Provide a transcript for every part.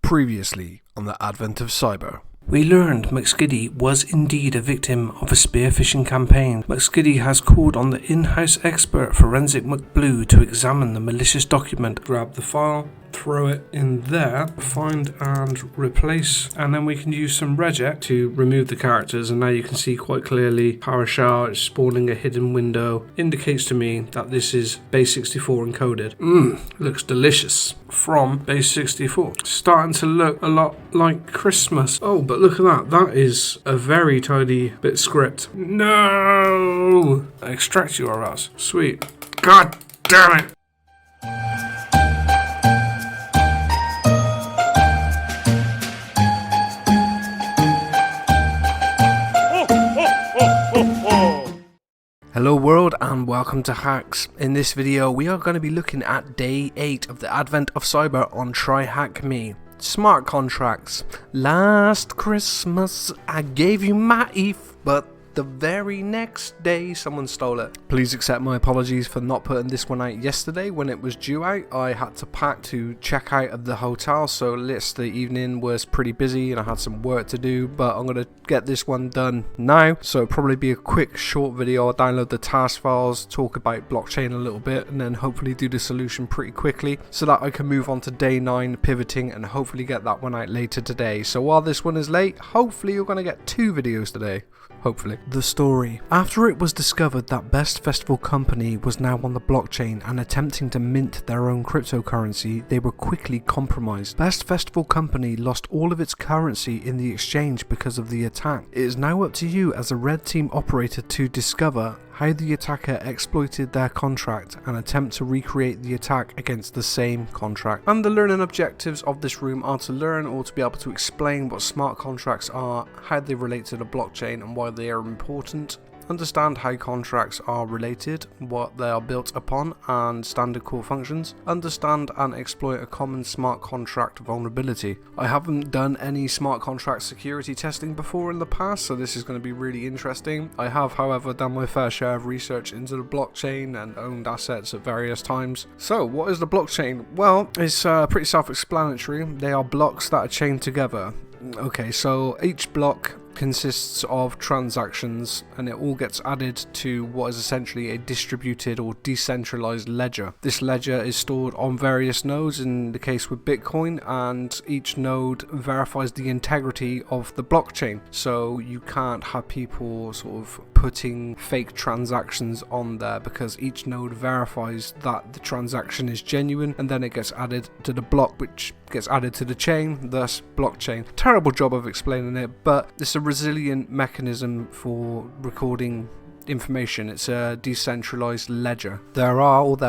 Previously on the advent of cyber. We learned McSkiddy was indeed a victim of a spearphishing campaign. McSkiddy has called on the in-house expert Forensic McBlue to examine the malicious document, grab the file, throw it in there, find and replace, and then we can use some regex to remove the characters, and now you can see quite clearly PowerShell is spawning a hidden window. Indicates to me that this is base64 encoded. Looks delicious. From base64. Starting to look a lot like Christmas. Oh, but look at that. That is a very tidy bit script. No! Extract URLs. Sweet. God damn it! Hello world and welcome to Hacks. In this video we are going to be looking at day 8 of the advent of cyber on TryHackMe. Smart contracts. Last Christmas I gave you my ETH, but the very next day someone stole it. Please accept my apologies for not putting this one out yesterday when it was due out. I had to pack to check out of the hotel, so the evening was pretty busy and I had some work to do, but I'm going to get this one done now. So it'll probably be a quick short video. I'll download the task files, talk about blockchain a little bit, and then hopefully do the solution pretty quickly so that I can move on to day 9 pivoting and hopefully get that one out later today. So while this one is late, hopefully you're going to get 2 videos today. Hopefully. The story. After it was discovered that Best Festival Company was now on the blockchain and attempting to mint their own cryptocurrency, they were quickly compromised. Best Festival Company lost all of its currency in the exchange because of the attack. It is now up to you as a red team operator to discover how the attacker exploited their contract and attempt to recreate the attack against the same contract. And the learning objectives of this room are to learn or to be able to explain what smart contracts are, how they relate to the blockchain and why they are important, understand how contracts are related, what they are built upon and standard core functions, understand and exploit a common smart contract vulnerability. I haven't done any smart contract security testing before in the past, so this is going to be really interesting. I have, however, done my fair share of research into the blockchain and owned assets at various times. So what is the blockchain? Well, it's pretty self-explanatory. They are blocks that are chained together. Okay, so each block consists of transactions and it all gets added to what is essentially a distributed or decentralized ledger. This ledger is stored on various nodes in the case with Bitcoin, and each node verifies the integrity of the blockchain. So you can't have people sort of putting fake transactions on there because each node verifies that the transaction is genuine, and then it gets added to the block, which gets added to the chain, thus blockchain. Terrible job of explaining it, but it's a resilient mechanism for recording information. It's a decentralized ledger. There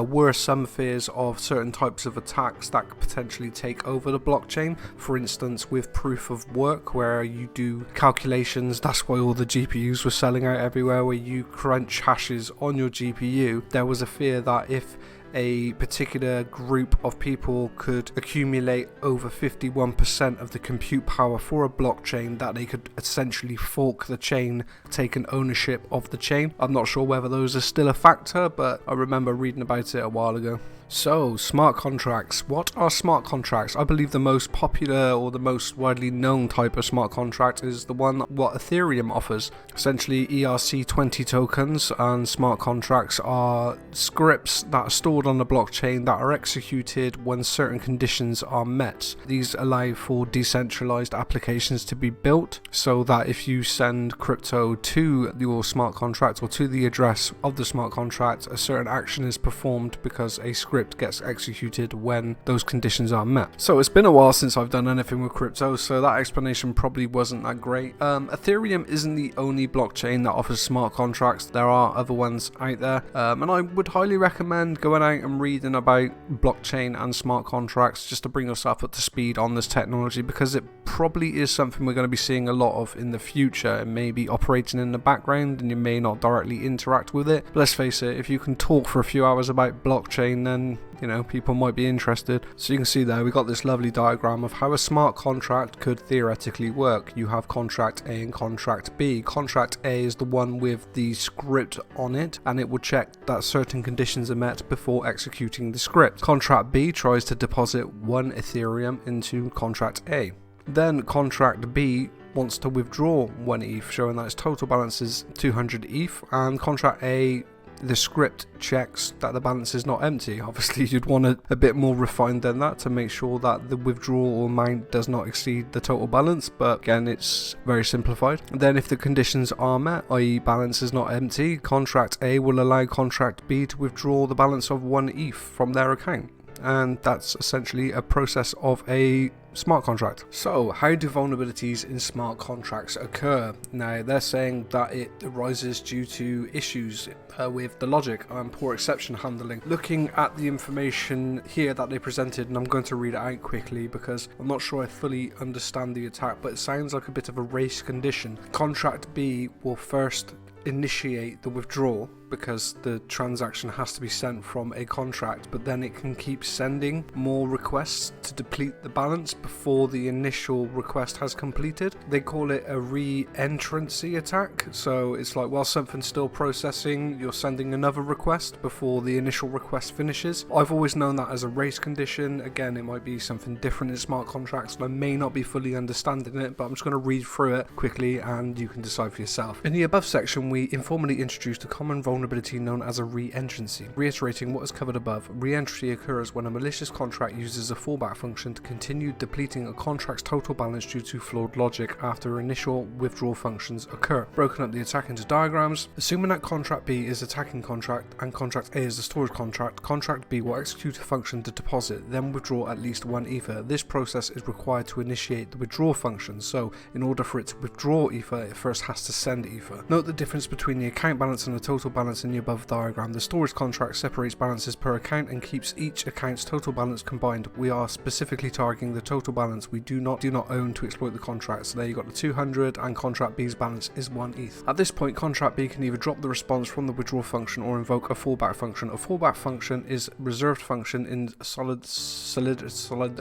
were some fears of certain types of attacks that could potentially take over the blockchain. For instance, with proof of work, where you do calculations, that's why all the GPUs were selling out everywhere, where you crunch hashes on your GPU. There was a fear that if a particular group of people could accumulate over 51% of the compute power for a blockchain, that they could essentially fork the chain, take an ownership of the chain. I'm not sure whether those are still a factor, but I remember reading about it a while ago. So, smart contracts. What are smart contracts? I believe the most popular or the most widely known type of smart contract is the one what Ethereum offers. Essentially ERC20 tokens, and smart contracts are scripts that are stored on the blockchain that are executed when certain conditions are met. These allow for decentralized applications to be built, so that if you send crypto to your smart contract or to the address of the smart contract, a certain action is performed because a script gets executed when those conditions are met. So it's been a while since I've done anything with crypto, so that explanation probably wasn't that great. Ethereum isn't the only blockchain that offers smart contracts. There are other ones out there, and I would highly recommend going out and reading about blockchain and smart contracts just to bring yourself up to speed on this technology, because it probably is something we're going to be seeing a lot of in the future. It may be operating in the background and you may not directly interact with it, but let's face it, if you can talk for a few hours about blockchain, then thinking, you know, people might be interested. So you can see there we got this lovely diagram of how a smart contract could theoretically work. You have contract A and contract B. Contract A is the one with the script on it, and it will check that certain conditions are met before executing the script. Contract B tries to deposit 1 Ethereum into contract A. Then contract B wants to withdraw 1 ETH, showing that its total balance is 200 ETH, and contract A, the script checks that the balance is not empty. Obviously you'd want it a bit more refined than that to make sure that the withdrawal amount does not exceed the total balance, but again it's very simplified. And then if the conditions are met, i.e. balance is not empty, contract A will allow contract B to withdraw the balance of 1 ETH from their account, and that's essentially a process of a smart contract. So how do vulnerabilities in smart contracts occur? Now they're saying that it arises due to issues with the logic and poor exception handling. Looking at the information here that they presented, and I'm going to read it out quickly because I'm not sure I fully understand the attack, but it sounds like a bit of a race condition. Contract B will first initiate the withdrawal because the transaction has to be sent from a contract, but then it can keep sending more requests to deplete the balance before the initial request has completed. They call it a re-entrancy attack. So it's like while something's still processing, you're sending another request before the initial request finishes. I've always known that as a race condition. Again, it might be something different in smart contracts and I may not be fully understanding it, but I'm just going to read through it quickly and you can decide for yourself. In the above section, we informally introduced a common vulnerability known as a re-entrancy. Reiterating what is covered above, re-entry occurs when a malicious contract uses a fallback function to continue depleting a contract's total balance due to flawed logic after initial withdrawal functions occur. Broken up the attack into diagrams. Assuming that contract B is attacking contract and contract A is the storage contract, contract B will execute a function to deposit, then withdraw at least 1 Ether. This process is required to initiate the withdraw function, so in order for it to withdraw Ether, it first has to send Ether. Note the difference between the account balance and the total balance in the above diagram. The storage contract separates balances per account and keeps each account's total balance combined. We are specifically targeting the total balance we do not own to exploit the contract. So there you got the 200 and contract B's balance is 1 ETH. At this point, contract B can either drop the response from the withdrawal function or invoke a fallback function. A fallback function is a reserved function in solid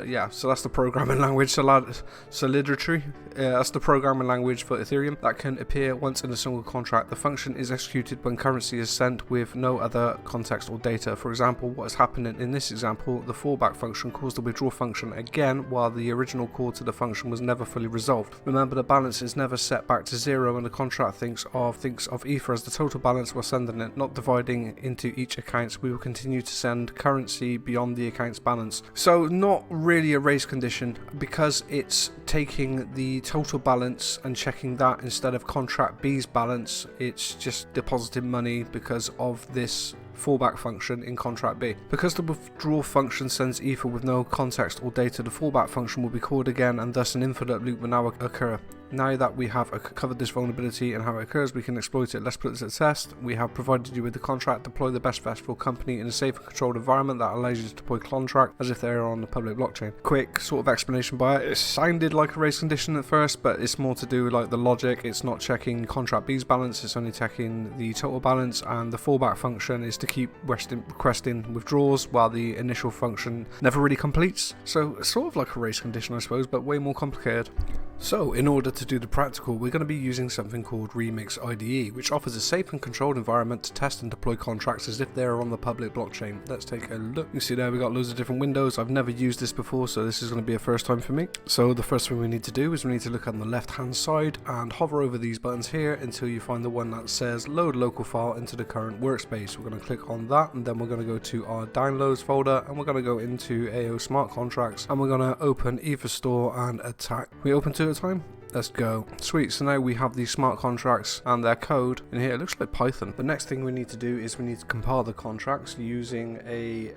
yeah, so that's the programming language. Solidity. That's the programming language for Ethereum that can appear once in a single contract. The function is executed when currency is sent with no other context or data. For example, what is happening in this example, the fallback function calls the withdraw function again while the original call to the function was never fully resolved. Remember, the balance is never set back to 0 and the contract thinks of Ether as the total balance while sending it, not dividing into each account. We will continue to send currency beyond the account's balance. So not really a race condition because it's taking the total balance and checking that instead of contract B's balance. It's just depositing money because of this fallback function in contract B. Because the withdraw function sends Ether with no context or data, the fallback function will be called again and thus an infinite loop will now occur. Now that we have covered this vulnerability and how it occurs, we can exploit it. Let's put this to the test. We have provided you with the contract. Deploy the best festival company in a safe and controlled environment that allows you to deploy contract as if they are on the public blockchain. Quick sort of explanation by it. It sounded like a race condition at first, but it's more to do with like the logic. It's not checking contract B's balance, it's only checking the total balance, and the fallback function is to keep requesting withdrawals while the initial function never really completes. So it's sort of like a race condition, I suppose, but way more complicated. So in order to do the practical, we're going to be using something called Remix IDE, which offers a safe and controlled environment to test and deploy contracts as if they're on the public blockchain. Let's take a look. You see there we got loads of different windows. I've never used this before, so this is going to be a first time for me. So the first thing we need to do is we need to look on the left hand side and hover over these buttons here until you find the one that says load local file into the current workspace. We're going to click on that and then we're going to go to our downloads folder and we're going to go into AO smart contracts and we're going to open Ether store and attack. We open two at a time. Let's go. Sweet, so now we have these smart contracts and their code in here. It looks like Python. The next thing we need to do is we need to compile the contracts using a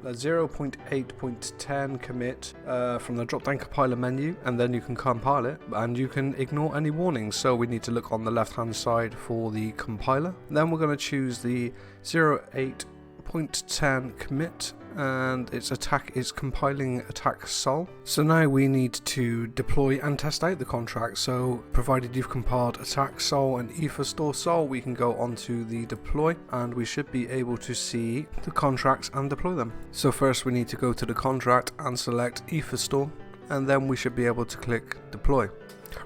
0.8.10 commit from the drop down compiler menu, and then you can compile it and you can ignore any warnings. So we need to look on the left hand side for the compiler. Then we're going to choose the 0.8.10 commit and it's compiling attack sol. So now we need to deploy and test out the contract. So provided you've compiled attack sol and ether store sol, we can go onto the deploy and we should be able to see the contracts and deploy them. So first we need to go to the contract and select ether store, and then we should be able to click deploy.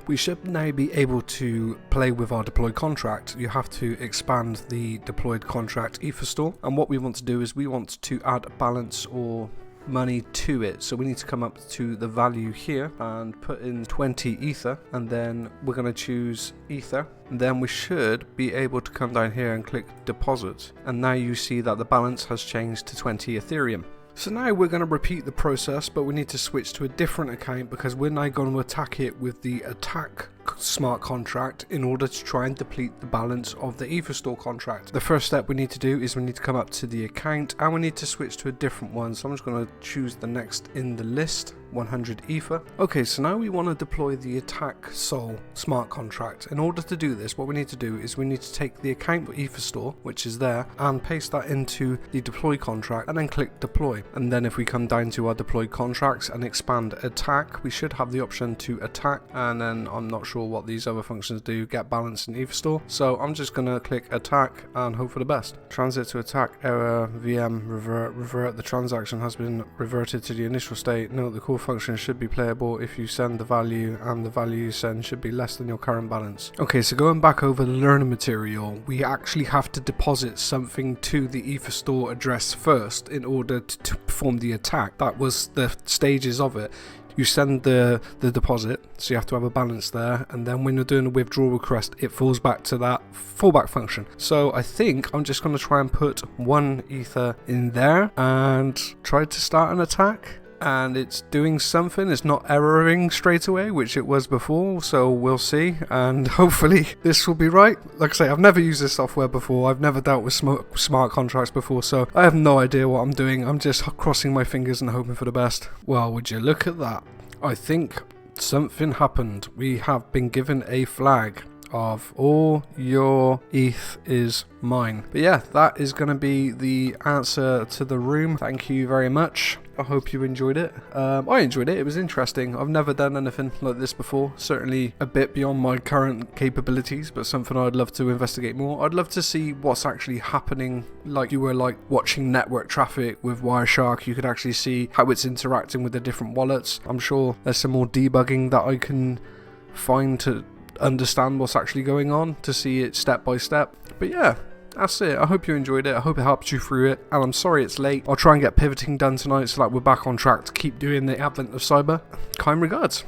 We should now be able to play with our deployed contract. You have to expand the deployed contract ether store, and what we want to do is we want to add balance or money to it. So we need to come up to the value here and put in 20 ether, and then we're going to choose ether. And then we should be able to come down here and click deposit, and now you see that the balance has changed to 20 Ethereum. So now we're going to repeat the process, but we need to switch to a different account because we're now going to attack it with the attack smart contract in order to try and deplete the balance of the ether store contract. The first step we need to do is we need to come up to the account and we need to switch to a different one. So I'm just going to choose the next in the list, 100 ether. Okay, so now we want to deploy the attack sol smart contract. In order to do this, what we need to do is we need to take the account ether store, which is there, and paste that into the deploy contract and then click deploy. And then if we come down to our deployed contracts and expand attack, we should have the option to attack, and then I'm not sure what these other functions do, get balance and ether store. So I'm just gonna click attack and hope for the best. Transit to attack error, VM revert, the transaction has been reverted to the initial state. Note the core function should be playable if you send the value, and the value you send should be less than your current balance. Okay, so going back over the learning material, we actually have to deposit something to the ether store address first in order to perform the attack. That was the stages of it. You send the deposit, so you have to have a balance there, and then when you're doing a withdrawal request, it falls back to that fallback function. So I think I'm just going to try and put 1 ether in there and try to start an attack. And it's doing something, it's not erroring straight away, which it was before, so we'll see, and hopefully this will be right. Like I say, I've never used this software before, I've never dealt with smart contracts before, so I have no idea what I'm doing. I'm just crossing my fingers and hoping for the best. Well, would you look at that? I think something happened. We have been given a flag of all your ETH is mine. But yeah, that is going to be the answer to the room. Thank you very much. I hope you enjoyed it. I enjoyed it. It was interesting. I've never done anything like this before. Certainly a bit beyond my current capabilities, but something I'd love to investigate more. I'd love to see what's actually happening. Like you were like watching network traffic with Wireshark, you could actually see how it's interacting with the different wallets. I'm sure there's some more debugging that I can find to understand what's actually going on, to see it step by step. But yeah, that's it. I hope you enjoyed it. I hope it helped you through it, and I'm sorry it's late. I'll try and get pivoting done tonight so that we're back on track to keep doing the advent of cyber. Kind regards.